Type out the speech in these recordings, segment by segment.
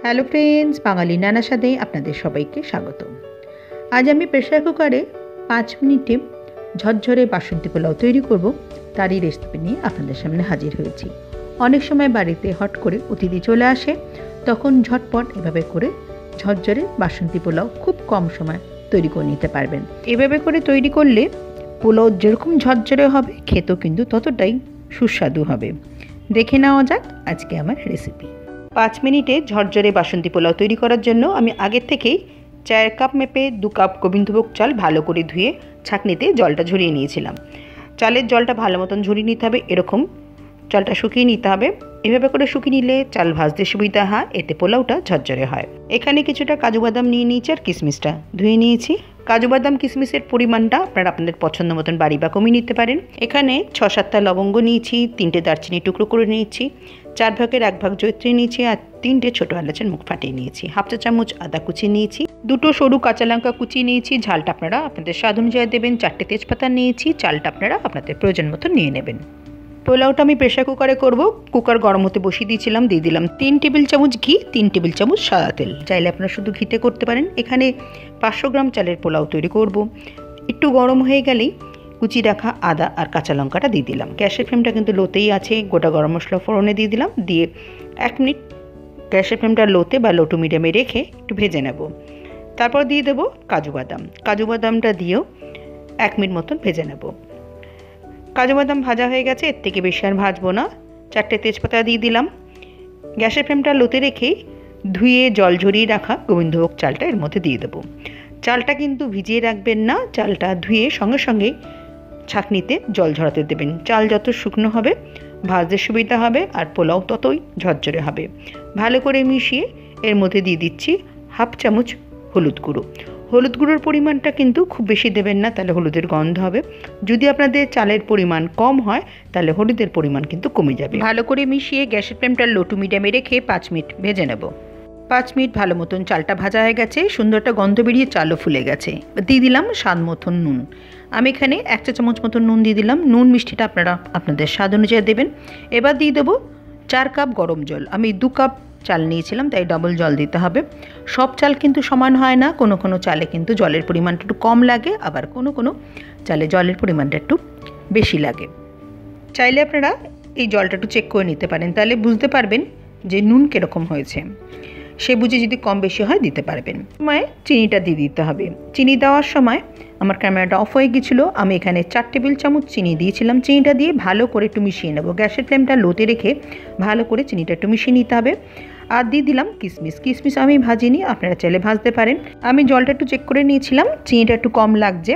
Hello friends, বাঙালি নানা স্বাদে আপনাদের সবাইকে স্বাগত। আজ আমি প্রেসার কুকারে 5 মিনিটে ঝরঝরে বাসন্তী পোলাও তৈরি করব, তারই রেসিপি নিয়ে আপনাদের সামনে হাজির হয়েছি। অনেক সময় বাড়িতে হট করে অতিথি চলে আসে, তখন ঝটপট এভাবে করে ঝরঝরে বাসন্তী পোলাও খুব কম সময় তৈরি করে নিতে পারবেন। এভাবে করে তৈরি করলে পোলাও যেরকম ঝরঝরে হবে, খেতেও কিন্তু ততটাই সুস্বাদু হবে। দেখে নেওয়া যাক আজকে আমার রেসিপি। 5 মিনিটে ঝরঝরে বাসন্তী পোলাও তৈরি করার জন্য আমি আগের থেকেই 4 কাপ মেপে 2 কাপ গোবিন্দভোগ চাল ভালো করে ধুয়ে ছাঁকনিতে জলটা ঝরিয়ে নিয়েছিলাম। চালের জলটা ভালো মতন ঝরিয়ে নিতে হবে, এরকম চালটা শুকিয়ে নিতে হবে। এভাবে করে শুকিয়ে নিলে চাল ভাজতে সুবিধা হয়, এতে পোলাওটা ঝরঝরে হয়। এখানে কিছুটা কাজু বাদাম নিয়ে নিয়েছি আর কিশমিশটা ধুয়ে নিয়েছি। কাজু বাদাম কিশমিশের পরিমাণটা আপনারা আপনাদের পছন্দ মতন বাড়ি বা কমিয়ে নিতে পারেন। এখানে 6-7টা লবঙ্গ নিয়েছি, 3টে দারচিনি টুকরো করে নিয়েছি, 4 ভাগের 1 ভাগ জয়িত্রী নিয়েছি আর 3টে ছোটো এলাচের মুখ ফাটিয়ে নিয়েছি। 1/2 চা চামচ আদা কুচি নিয়েছি, 2টো সরু কাঁচা লঙ্কা কুচি নিয়েছি, ঝালটা আপনারা আপনাদের স্বাদ অনুযায়ী দেবেন। 4টে তেজপাতা নিয়েছি, চালটা আপনারা আপনাদের প্রয়োজন মতো নিয়ে নেবেন। পোলাওটা আমি প্রেসার কুকারে করব। কুকার গরম হতে বসিয়ে দিয়েছিলাম, দিয়ে দিলাম 3 টেবিল চামচ ঘি, 3 টেবিল চামচ সাদা তেল। চাইলে আপনারা শুধু ঘিতে করতে পারেন। এখানে 500 গ্রাম চালের পোলাও তৈরি করব। একটু গরম হয়ে গেলেই কুচি রাখা আদা আর কাঁচা লঙ্কাটা দিয়ে দিলাম। গ্যাসের ফ্লেমটা কিন্তু লোতেই আছে। গোটা গরম মশলা ফোড়নে দিয়ে দিলাম, দিয়ে 1 মিনিট গ্যাসের ফ্লেমটা লোতে বা লো টু মিডিয়ামে রেখে একটু ভেজে নেব। তারপর দিয়ে দেবো কাজু বাদাম। কাজু বাদামটা দিয়েও 1 মিনিট মতন ভেজে নেব। কাজু বাদাম ভাজা হয়ে গেছে, এর থেকে বেশি আর ভাজবো না। 4টে তেজপাতা দিয়ে দিলাম। গ্যাসের ফ্লেমটা লোতে রেখেই ধুয়ে জল ঝরিয়ে রাখা গোবিন্দভোগ চালটা এর মধ্যে দিয়ে দেবো। চালটা কিন্তু ভিজিয়ে রাখবেন না, চালটা ধুয়ে সঙ্গে সঙ্গে ছাঁকনিতে জল ঝরাতে দেবেন। চাল যত শুকনো হবে ভাজতে সুবিধা হবে আর পোলাও ততই ঝরঝরে হবে। ভালো করে মিশিয়ে এর মধ্যে দিয়ে দিচ্ছি 1/2 চামচ হলুদ গুঁড়ো। হলুদ গুঁড়োর পরিমাণটা কিন্তু খুব বেশি দেবেন না, তাহলে হলুদের গন্ধ হবে। যদি আপনাদের চালের পরিমাণ কম হয় তাহলে হলুদের পরিমাণ কিন্তু কমে যাবে। ভালো করে মিশিয়ে গ্যাসের ফ্লেমটা লো টু মিডিয়ামে রেখে 5 মিনিট ভেজে নেব। 5 মিনিট ভালো মতন চালটা ভাজা হয়ে গেছে, সুন্দর একটা গন্ধ বেরিয়ে চালও ফুলে গেছে। দিয়ে দিলাম স্বাদ মতন নুন। আমি এখানে 1 চা চামচ মতন নুন দিয়ে দিলাম। নুন মিষ্টিটা আপনারা আপনাদের স্বাদ অনুযায়ী দেবেন। এবার দিয়ে দেবো 4 কাপ গরম জল। আমি 2 কাপ চাল নিয়েছিলাম, তাই ডবল জল দিতে হবে। সব চাল কিন্তু সমান হয় না, কোনো কোনো চালে কিন্তু জলের পরিমাণটা একটু কম লাগে, আবার কোনো কোনো চালে জলের পরিমাণটা একটু বেশি লাগে। চাইলে আপনারা এই জলটা একটু চেক করে নিতে পারেন, তাহলে বুঝতে পারবেন যে নুন কীরকম হয়েছে। সে বুঝে যদি কম বেশি হয় দিতে পারবেন। সময় চিনিটা দিয়ে দিতে হবে। চিনি দেওয়ার সময় আমার ক্যামেরাটা অফ হয়ে গিয়েছিলো, আমি এখানে 4 টেবিল চামচ চিনি দিয়েছিলাম। চিনিটা দিয়ে ভালো করে একটু মিশিয়ে নেব। গ্যাসের ফ্লেমটা লোতে রেখে ভালো করে চিনিটা একটু মিশিয়ে নিতে হবে। আর দিয়ে দিলাম কিশমিশ। কিশমিশ আমি ভাজিনি, আপনারা চাইলে ভাজতে পারেন। আমি জলটা একটু চেক করে নিয়েছিলাম, চিনিটা একটু কম লাগছে,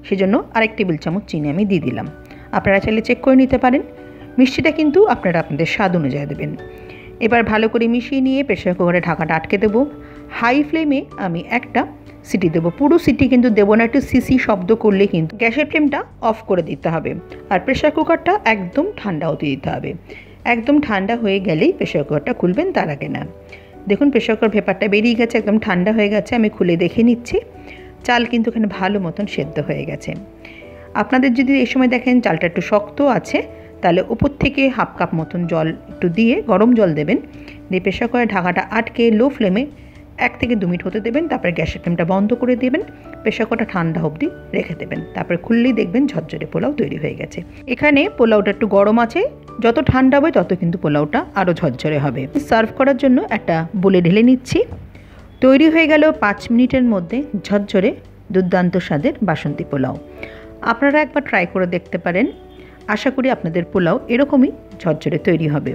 সেজন্য আরেক টেবিল চামচ চিনি আমি দিয়ে দিলাম। আপনারা চাইলে চেক করে নিতে পারেন। মিষ্টিটা কিন্তু আপনারা আপনাদের স্বাদ অনুযায়ী দেবেন। এবার ভালো করে মিশিয়ে নিয়ে প্রেসার কুকারে ঢাকাটা আটকে দেবো। হাই ফ্লেমে আমি একটা সিটি দেবো। পুরো সিটি কিন্তু দেবো না, একটু সিসি শব্দ করলে কিন্তু গ্যাসের ফ্লেমটা অফ করে দিতে হবে। আর প্রেসার কুকারটা একদম ঠান্ডা হতে দিতে হবে। একদম ঠান্ডা হয়ে গেলেই প্রেসার কুকারটা খুলবেন, তার আগে না। দেখুন প্রেসার কুকার ভেপারটা বেরিয়ে গেছে, একদম ঠান্ডা হয়ে গেছে। আমি খুলে দেখে নিচ্ছি, চাল কিন্তু এখানে ভালো মতন সেদ্ধ হয়ে গেছে। আপনাদের যদি এই সময় দেখেন চালটা একটু শক্ত আছে, তাহলে উপর থেকে 1/2 কাপ মতন জল একটু দিয়ে গরম জল দেবেন। দিয়ে প্রেসার কুকারে ঢাকাটা আটকে লো ফ্লেমে 1 থেকে 2 মিনিট হতে দেবেন। তারপরে গ্যাসের ফ্লেমটা বন্ধ করে দেবেন, প্রেসার কুকারটা ঠান্ডা অবধি রেখে দেবেন। তারপরে খুললেই দেখবেন ঝরঝরে পোলাও তৈরি হয়ে গেছে। এখানে পোলাওটা একটু গরম আছে, যত ঠান্ডা হবে তত কিন্তু পোলাওটা আরও ঝরঝরে হবে। সার্ভ করার জন্য একটা বলে ঢেলে নিচ্ছি। তৈরি হয়ে গেল 5 মিনিটের মধ্যে ঝরঝরে দুর্দান্ত স্বাদের বাসন্তী পোলাও। আপনারা একবার ট্রাই করে দেখতে পারেন। আশা করি আপনাদের পোলাও এরকমই ঝরঝরে তৈরি হবে।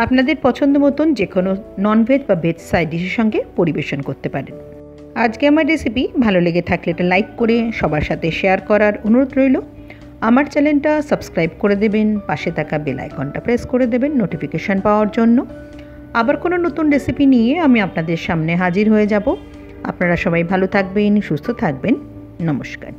আপনাদের পছন্দ মতন যে কোনো ননভেজ বা ভেজ সাইড ডিশের সঙ্গে পরিবেশন করতে পারেন। আজকে আমার রেসিপি ভালো লেগে থাকলে এটা লাইক করে সবার সাথে শেয়ার করার অনুরোধ রইল। আমার চ্যানেলটা সাবস্ক্রাইব করে দেবেন, পাশে থাকা বেল আইকনটা প্রেস করে দেবেন নোটিফিকেশান পাওয়ার জন্য। আবার কোনো নতুন রেসিপি নিয়ে আমি আপনাদের সামনে হাজির হয়ে যাব। আপনারা সবাই ভালো থাকবেন, সুস্থ থাকবেন। নমস্কার।